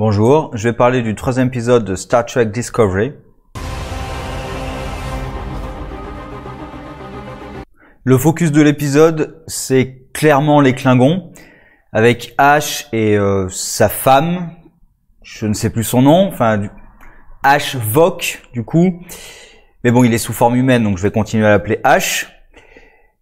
Bonjour, je vais parler du troisième épisode de Star Trek Discovery. Le focus de l'épisode, c'est clairement les Klingons, avec Ash et sa femme, je ne sais plus son nom, enfin Ash Vok du coup, mais bon il est sous forme humaine donc je vais continuer à l'appeler Ash,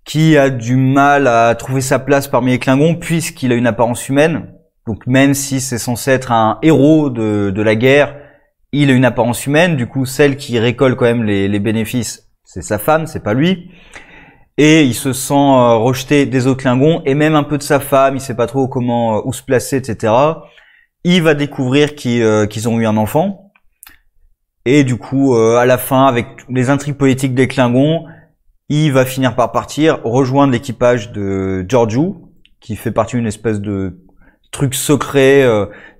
qui a du mal à trouver sa place parmi les Klingons puisqu'il a une apparence humaine. Donc même si c'est censé être un héros de la guerre, il a une apparence humaine. Du coup, celle qui récolte quand même les bénéfices, c'est sa femme, c'est pas lui. Et il se sent rejeté des autres Klingons et même un peu de sa femme. Il sait pas trop où se placer, etc. Il va découvrir qu'ils ont eu un enfant. Et du coup, à la fin, avec les intrigues politiques des Klingons, il va finir par partir, rejoindre l'équipage de Georgiou, qui fait partie d'une espèce de trucs secrets,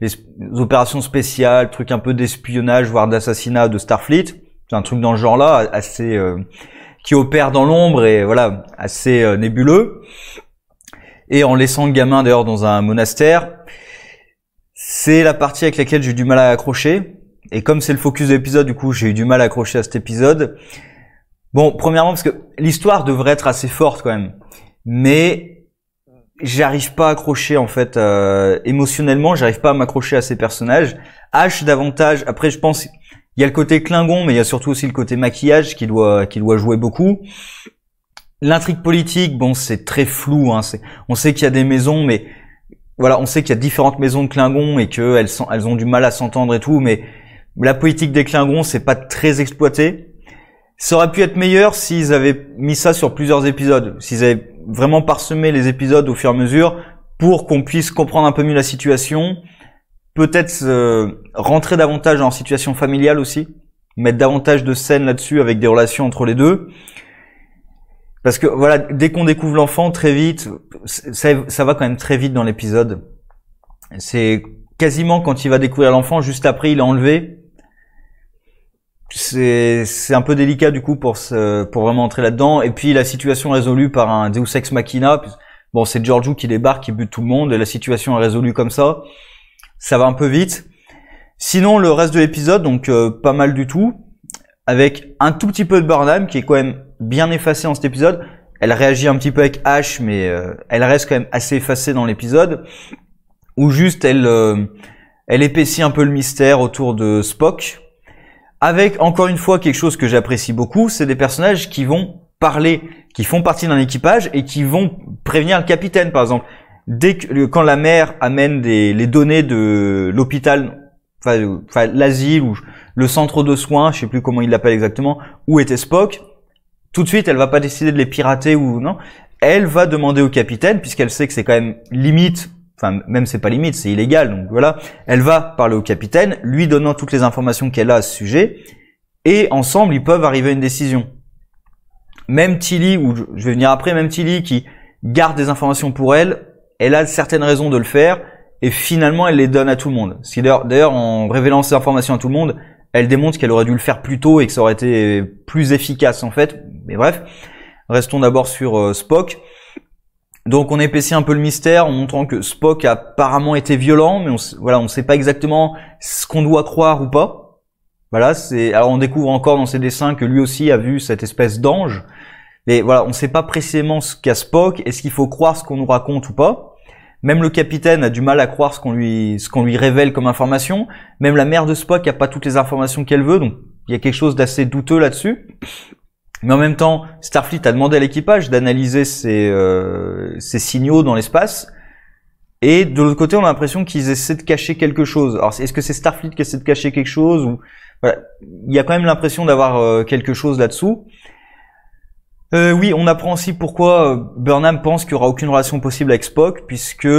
des opérations spéciales, trucs un peu d'espionnage, voire d'assassinat de Starfleet. C'est un truc dans le genre-là, assez qui opère dans l'ombre et voilà, assez nébuleux. Et en laissant le gamin d'ailleurs dans un monastère, c'est la partie avec laquelle j'ai eu du mal à accrocher. Et comme c'est le focus de l'épisode, du coup, j'ai eu du mal à accrocher à cet épisode. Bon, premièrement, parce que l'histoire devrait être assez forte quand même, mais j'arrive pas à accrocher en fait émotionnellement, j'arrive pas à m'accrocher à ces personnages. Ash davantage. Après, je pense il y a le côté Klingon, mais il y a surtout aussi le côté maquillage qui doit jouer beaucoup. L'intrigue politique, bon, c'est très flou. Hein, on sait qu'il y a des maisons, mais voilà, on sait qu'il y a différentes maisons de Klingons et que elles ont du mal à s'entendre et tout. Mais la politique des Klingons, c'est pas très exploité. Ça aurait pu être meilleur s'ils avaient mis ça sur plusieurs épisodes, s'ils avaient vraiment parsemé les épisodes au fur et à mesure pour qu'on puisse comprendre un peu mieux la situation, peut-être rentrer davantage en situation familiale aussi, mettre davantage de scènes là-dessus avec des relations entre les deux. Parce que voilà, dès qu'on découvre l'enfant, très vite, ça va quand même très vite dans l'épisode. C'est quasiment quand il va découvrir l'enfant, juste après il est enlevé. C'est un peu délicat du coup pour vraiment entrer là-dedans. Et puis la situation est résolue par un Deus Ex Machina. Bon, c'est Georgiou qui débarque, qui bute tout le monde, et la situation est résolue comme ça. Ça va un peu vite. Sinon, le reste de l'épisode, donc pas mal du tout, avec un tout petit peu de Burnham qui est quand même bien effacée dans cet épisode. Elle réagit un petit peu avec Ash, mais elle reste quand même assez effacée dans l'épisode. Ou juste elle épaissit un peu le mystère autour de Spock. Avec, encore une fois, quelque chose que j'apprécie beaucoup, c'est des personnages qui vont parler, qui font partie d'un équipage et qui vont prévenir le capitaine, par exemple. Quand la mère amène les données de l'hôpital, enfin l'asile ou le centre de soins, je sais plus comment il l'appelle exactement, où était Spock, tout de suite, elle va pas décider de les pirater ou non. Elle va demander au capitaine, puisqu'elle sait que c'est quand même limite. Enfin, même c'est pas limite, c'est illégal, donc voilà. Elle va parler au capitaine, lui donnant toutes les informations qu'elle a à ce sujet, et ensemble, ils peuvent arriver à une décision. Même Tilly, ou je vais venir après, même Tilly qui garde des informations pour elle, elle a certaines raisons de le faire, et finalement, elle les donne à tout le monde. D'ailleurs, en révélant ces informations à tout le monde, elle démontre qu'elle aurait dû le faire plus tôt et que ça aurait été plus efficace en fait. Mais bref, restons d'abord sur Spock. Donc on épaissit un peu le mystère en montrant que Spock a apparemment été violent, mais on sait pas exactement ce qu'on doit croire ou pas. Voilà, alors on découvre encore dans ses dessins que lui aussi a vu cette espèce d'ange. Mais voilà, on sait pas précisément ce qu'a Spock, est-ce qu'il faut croire ce qu'on nous raconte ou pas. Même le capitaine a du mal à croire ce qu'on lui révèle comme information. Même la mère de Spock a pas toutes les informations qu'elle veut, donc il y a quelque chose d'assez douteux là-dessus. Mais en même temps, Starfleet a demandé à l'équipage d'analyser ces signaux dans l'espace. Et de l'autre côté, on a l'impression qu'ils essaient de cacher quelque chose. Alors, est-ce que c'est Starfleet qui essaie de cacher quelque chose ou voilà, il y a quand même l'impression d'avoir quelque chose là-dessous. Oui, on apprend aussi pourquoi Burnham pense qu'il n'y aura aucune relation possible avec Spock, puisque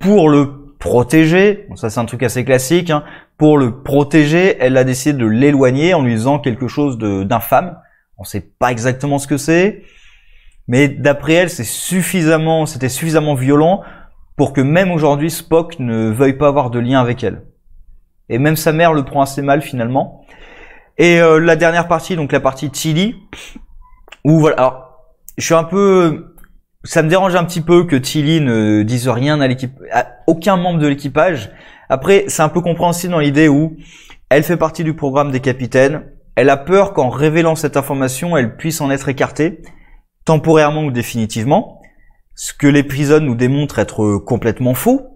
pour le protéger, bon, ça c'est un truc assez classique, hein, pour le protéger, elle a décidé de l'éloigner en lui disant quelque chose d'infâme. On sait pas exactement ce que c'est, mais d'après elle, c'était suffisamment violent pour que même aujourd'hui Spock ne veuille pas avoir de lien avec elle. Et même sa mère le prend assez mal finalement. Et la dernière partie, donc la partie Tilly, où voilà, alors ça me dérange un petit peu que Tilly ne dise rien à aucun membre de l'équipage, Après, c'est un peu compréhensible dans l'idée où elle fait partie du programme des capitaines. Elle a peur qu'en révélant cette information, elle puisse en être écartée, temporairement ou définitivement. Ce que l'épisode nous démontre être complètement faux.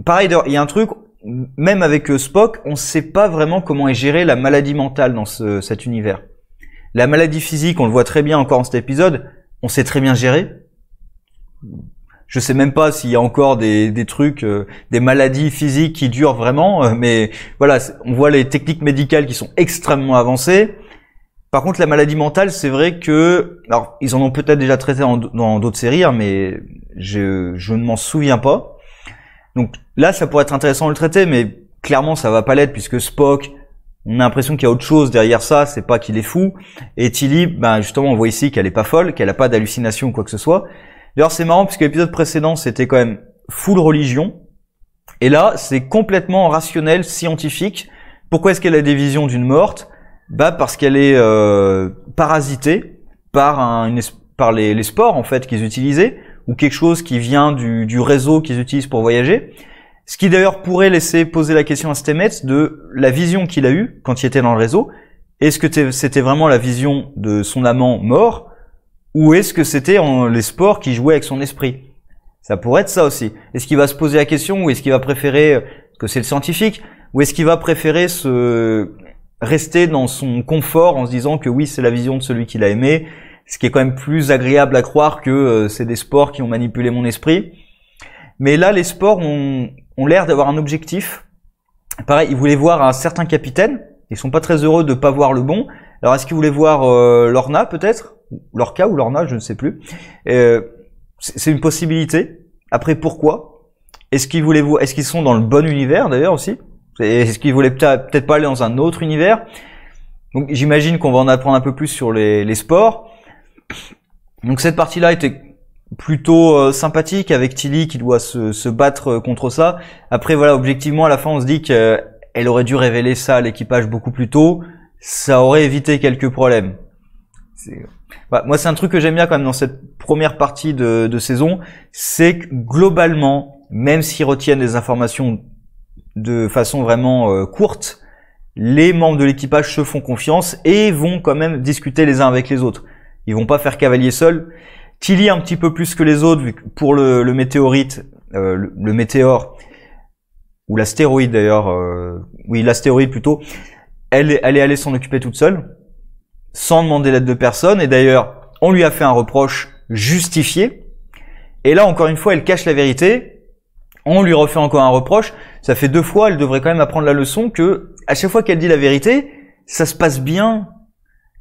Pareil, il y a un truc, même avec Spock, on ne sait pas vraiment comment est gérée la maladie mentale dans cet univers. La maladie physique, on le voit très bien encore dans cet épisode, on sait très bien gérer. Je sais même pas s'il y a encore des trucs, des maladies physiques qui durent vraiment, mais voilà, on voit les techniques médicales qui sont extrêmement avancées. Par contre, la maladie mentale, c'est vrai que, alors ils en ont peut-être déjà traité dans d'autres séries, hein, mais je ne m'en souviens pas. Donc là, ça pourrait être intéressant de le traiter, mais clairement, ça va pas l'être puisque Spock, on a l'impression qu'il y a autre chose derrière ça, c'est pas qu'il est fou. Et Tilly, ben justement, on voit ici qu'elle est pas folle, qu'elle a pas d'hallucination ou quoi que ce soit. D'ailleurs, c'est marrant puisque l'épisode précédent, c'était quand même full religion. Et là, c'est complètement rationnel, scientifique. Pourquoi est-ce qu'elle a des visions d'une morte? Bah parce qu'elle est parasitée par les spores en fait qu'ils utilisaient, ou quelque chose qui vient du réseau qu'ils utilisent pour voyager. Ce qui d'ailleurs pourrait laisser poser la question à Stamets de la vision qu'il a eue quand il était dans le réseau. Est-ce que c'était vraiment la vision de son amant mort, ou est-ce que c'était les spores qui jouaient avec son esprit? Ça pourrait être ça aussi. Est-ce qu'il va se poser la question, ou est-ce qu'il va préférer, que c'est le scientifique, ou est-ce qu'il va préférer rester dans son confort en se disant que oui, c'est la vision de celui qu'il a aimé, ce qui est quand même plus agréable à croire que c'est des spores qui ont manipulé mon esprit. Mais là, les spores ont l'air d'avoir un objectif. Pareil, ils voulaient voir un certain capitaine, ils sont pas très heureux de pas voir le bon. Alors est-ce qu'ils voulaient voir Lorna peut-être, Lorca ou Lorna, je ne sais plus. C'est une possibilité. Après, pourquoi? Est-ce qu'ils sont dans le bon univers d'ailleurs aussi? Est-ce qu'ils voulaient peut-être pas aller dans un autre univers? Donc j'imagine qu'on va en apprendre un peu plus sur les sports. Donc cette partie-là était plutôt sympathique avec Tilly qui doit se battre contre ça. Après voilà, objectivement à la fin on se dit qu'elle aurait dû révéler ça à l'équipage beaucoup plus tôt. Ça aurait évité quelques problèmes. Voilà, moi c'est un truc que j'aime bien quand même dans cette première partie de saison, c'est que globalement, même s'ils retiennent des informations de façon vraiment courte, les membres de l'équipage se font confiance et vont quand même discuter les uns avec les autres. Ils vont pas faire cavalier seul. Tilly un petit peu plus que les autres, vu que pour le météorite, le météore, ou l'astéroïde d'ailleurs, oui l'astéroïde plutôt, elle est allée s'en occuper toute seule, sans demander l'aide de personne, et d'ailleurs on lui a fait un reproche justifié, et là encore une fois elle cache la vérité, on lui refait encore un reproche, ça fait 2 fois, elle devrait quand même apprendre la leçon que à chaque fois qu'elle dit la vérité, ça se passe bien.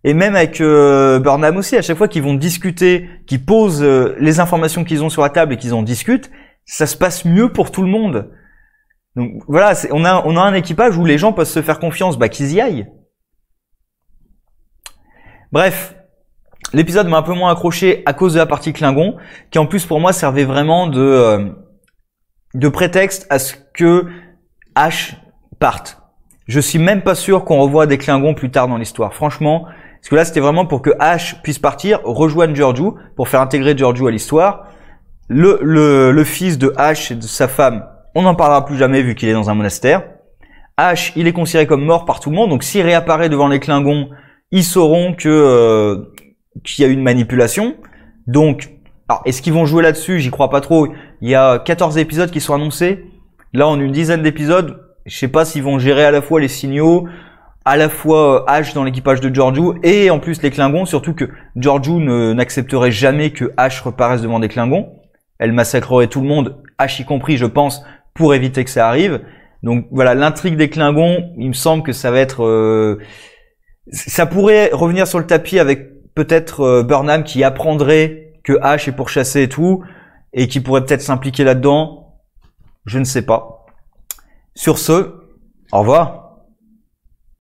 Et même avec Burnham aussi, à chaque fois qu'ils vont discuter, qu'ils posent les informations qu'ils ont sur la table et qu'ils en discutent, ça se passe mieux pour tout le monde. Donc voilà, on a un équipage où les gens peuvent se faire confiance, bah qu'ils y aillent. Bref, l'épisode m'a un peu moins accroché à cause de la partie Klingon, qui en plus pour moi servait vraiment de prétexte à ce que Ash parte. Je suis même pas sûr qu'on revoie des Klingons plus tard dans l'histoire, franchement. Parce que là, c'était vraiment pour que Ash puisse partir, rejoindre Georgiou, pour faire intégrer Georgiou à l'histoire. Le fils de Ash et de sa femme, on n'en parlera plus jamais vu qu'il est dans un monastère. Ash, il est considéré comme mort par tout le monde, donc s'il réapparaît devant les Klingons, ils sauront qu'il y a eu une manipulation. Donc, alors, est-ce qu'ils vont jouer là-dessus? J'y crois pas trop. Il y a 14 épisodes qui sont annoncés. Là, on a une dizaine d'épisodes. Je sais pas s'ils vont gérer à la fois les signaux, à la fois Ash dans l'équipage de Georgiou et en plus les Klingons, surtout que Georgiou n'accepterait jamais que Ash reparaisse devant des Klingons. Elle massacrerait tout le monde, Ash y compris, je pense, pour éviter que ça arrive. Donc voilà, l'intrigue des Klingons, il me semble que ça va être... ça pourrait revenir sur le tapis avec peut-être Burnham qui apprendrait que Ash est pourchassé et tout, et qui pourrait peut-être s'impliquer là-dedans. Je ne sais pas. Sur ce, au revoir.